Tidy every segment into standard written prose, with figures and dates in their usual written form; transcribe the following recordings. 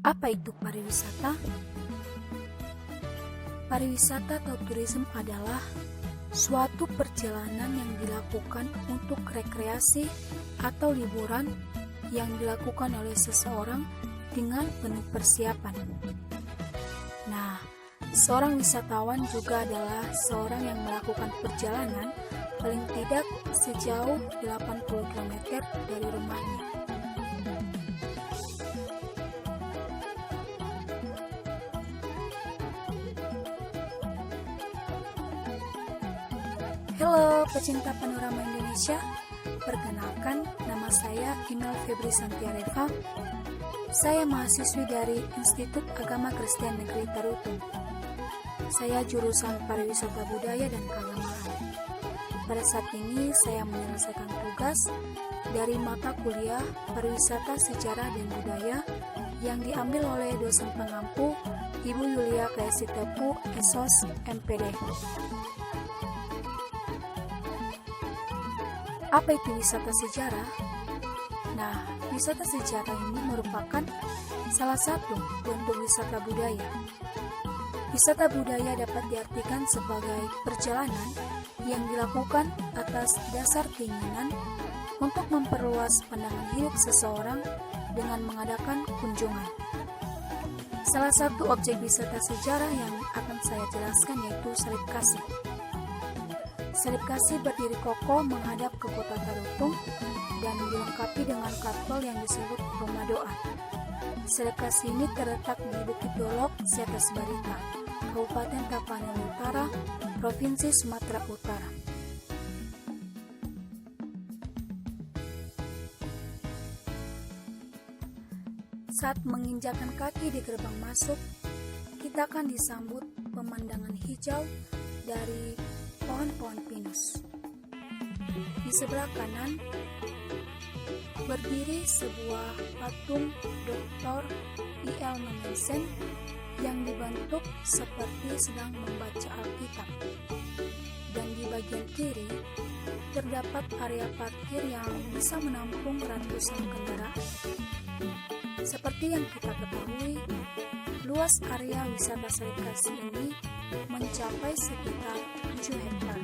Apa itu pariwisata? Pariwisata atau tourism adalah suatu perjalanan yang dilakukan untuk rekreasi atau liburan yang dilakukan oleh seseorang dengan penuh persiapan. Nah, seorang wisatawan juga adalah seorang yang melakukan perjalanan paling tidak sejauh 80 km dari rumahnya. Halo pecinta panorama Indonesia, perkenalkan nama saya Inal Febri Santiareva. Saya mahasiswi dari Institut Agama Kristen Negeri Tarutung. Saya jurusan Pariwisata Budaya dan Keagamaan. Pada saat ini saya menyelesaikan tugas dari mata kuliah Pariwisata Sejarah dan Budaya yang diambil oleh dosen pengampu Ibu Yulia Kaisitepu, SOS MPD. Apa itu wisata sejarah? Nah, wisata sejarah ini merupakan salah satu bentuk wisata budaya. Wisata budaya dapat diartikan sebagai perjalanan yang dilakukan atas dasar keinginan untuk memperluas pandangan hidup seseorang dengan mengadakan kunjungan. Salah satu objek wisata sejarah yang akan saya jelaskan yaitu Salib Kasih. Salib Kasih berdiri kokoh menghadap ke kota Tarutung dan dilengkapi dengan kapel yang disebut Rumah Doa. Salib Kasih ini terletak di Bukit Dolok, Seatas Barita, Kabupaten Tapanuli Utara, Provinsi Sumatera Utara. Saat menginjakan kaki di gerbang masuk, kita akan disambut pemandangan hijau dari pohon-pohon pinus. Di sebelah kanan berdiri sebuah patung Dr. I.L. Nommensen yang dibentuk seperti sedang membaca Alkitab. Dan di bagian kiri terdapat area parkir yang bisa menampung ratusan kendaraan. Seperti yang kita ketahui, luas area wisata Salib Kasih ini mencapai sekitar 7 hektar.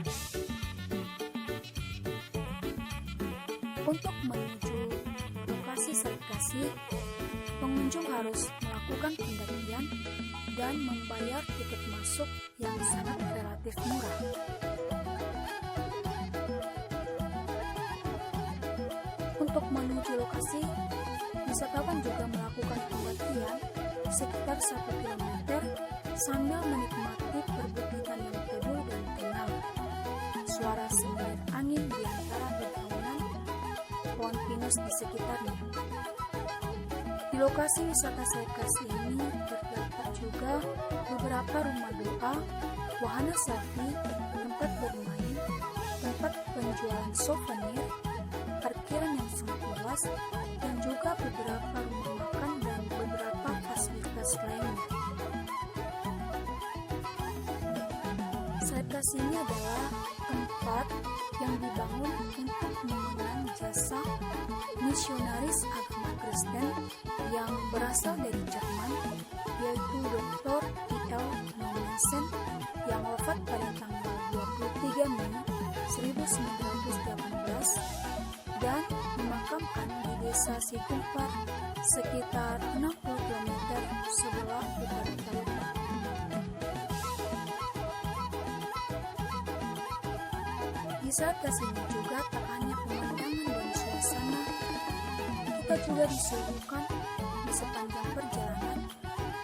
Untuk menuju lokasi Salib Kasih, pengunjung harus melakukan pendakian dan membayar tiket masuk yang sangat relatif murah. Untuk menuju lokasi, wisatawan juga melakukan pendakian sekitar 1 km sambil menikmati perbukitan yang teduh dan tenang. Suara semilir angin di antara dedaunan pohon pinus di sekitarnya. Di lokasi wisata Salib Kasih ini terdapat juga beberapa rumah doa, wahana selfie, tempat bermain, tempat penjualan souvenir, parkiran yang sangat luas, dan juga beberapa rumah makan dan beberapa fasilitas lainnya. Salib Kasih ini adalah tempat yang dibangun untuk mengenang jasa misionaris agama Kristen yang berasal dari Jerman, yaitu Dr. I.L. Nommensen yang wafat pada tanggal 23 Mei 1918 dan dimakamkan di desa Sikumpar sekitar 60 km sebelah utara Tarutung. Di saat kasihnya juga tak hanya pemandangan dan suasana, kita juga disuguhkan di sepanjang perjalanan.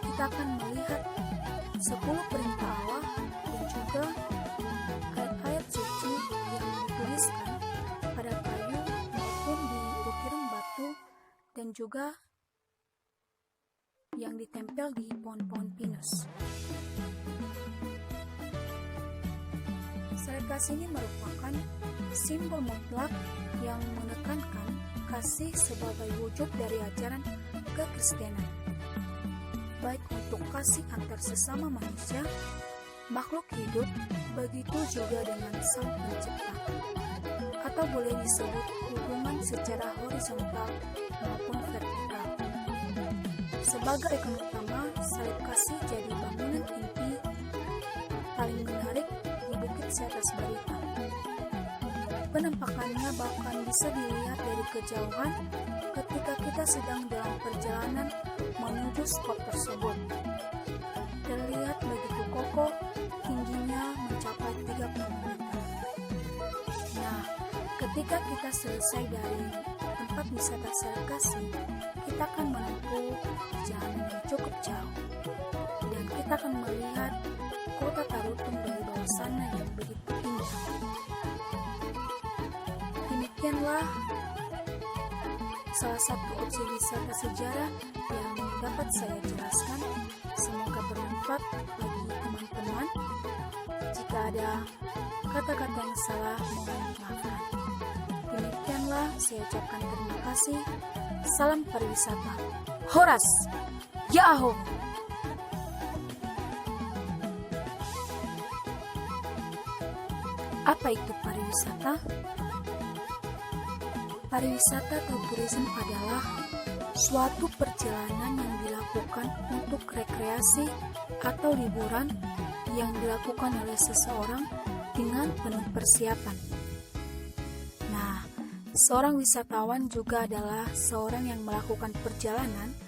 Kita akan melihat 10 perintah Allah dan juga ayat-ayat suci yang dituliskan pada kayu maupun di ukiran batu dan juga yang ditempel di pohon-pohon pinus. Salib Kasih ini merupakan simbol mutlak yang menekankan kasih sebagai wujud dari ajaran kekristenan, baik untuk kasih antar sesama manusia, makhluk hidup, begitu juga dengan Sang Pencipta, atau boleh disebut hubungan secara horizontal maupun vertikal. Sebagai ikon utama, salib kasih jadi bangunan inti paling menarik di Bukit Seatas Barita. Penampakannya bahkan bisa dilihat dari kejauhan ketika kita sedang dalam perjalanan menuju spot tersebut. Terlihat begitu kokoh, tingginya mencapai 30 meter. Nah, ketika kita selesai dari tempat wisata salib kasih, kita akan menempuh perjalanan yang cukup jauh. Dan kita akan melihat kota Tarutung dari bawah sana yang begitu indah. Demikianlah salah satu opsi wisata sejarah yang dapat saya jelaskan. Semoga bermanfaat bagi teman-teman. Jika ada kata-kata yang salah, mohon dimaafkan. Demikianlah saya ucapkan terima kasih. Salam pariwisata. Horas! Yahoo! Apa itu pariwisata? Pariwisata atau tourism adalah suatu perjalanan yang dilakukan untuk rekreasi atau liburan yang dilakukan oleh seseorang dengan penuh persiapan. Nah, seorang wisatawan juga adalah seorang yang melakukan perjalanan